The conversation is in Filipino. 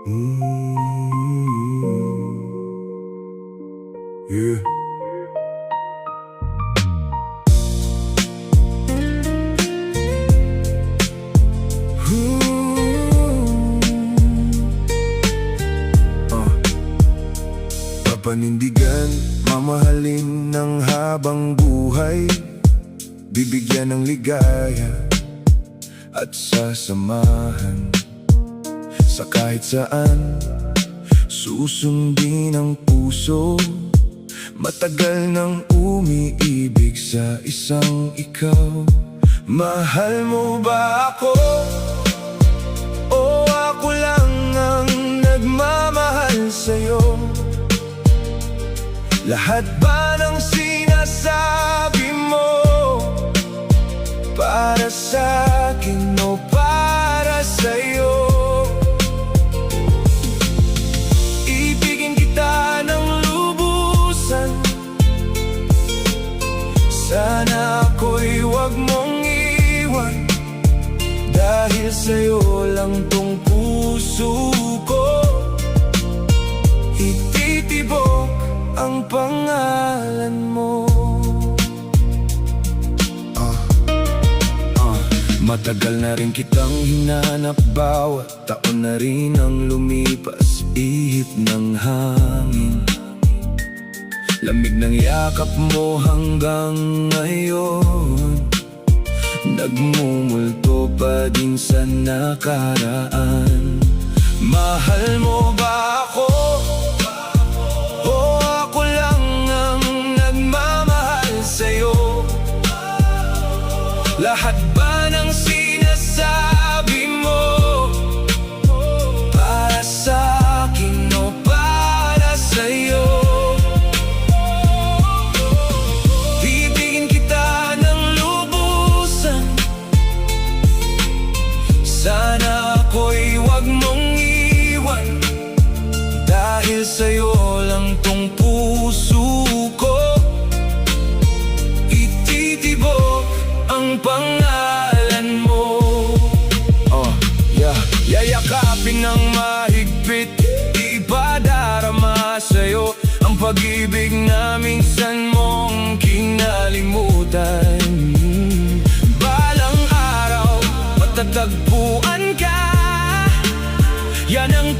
Yeah. Papanindigan, mamahalin ng habang buhay, bibigyan ng ligaya at sasamahan sa kahit saan. Susundin ang puso, matagal nang umiibig sa isang ikaw. Mahal mo ba ako? O ako lang ang nagmamahal sa'yo? Lahat ba ng sinasabi mo para sa'kin o para sa'yo? Ibigin kita ng lubusan, sana ako'y huwag mong iwan, dahil sa'yo lang tong puso ko ititibok ang pangalan mo. Matagal na rin kitang hinanap, bawat taon na rin ang lumipas, ihip ng hangin, lamig ng yakap mo hanggang ngayon, nagmumulto pa din sa nakaraan. Mahal mo ba ako? O ako lang ang nagmamahal sa'yo? Lahat ba ng sinasabi mo para sa'kin o para sa'yo? Ibigin kita ng lubusan, sana ako'y huwag mong iwan, dahil sa'yo lang tong puso ko ititibok ang pangalan mo. Yayakapin ng mahigpit, ipadarama sa'yo ang pag-ibig na minsan mong kinalimutan. Balang araw matatagpuan ka, yan ang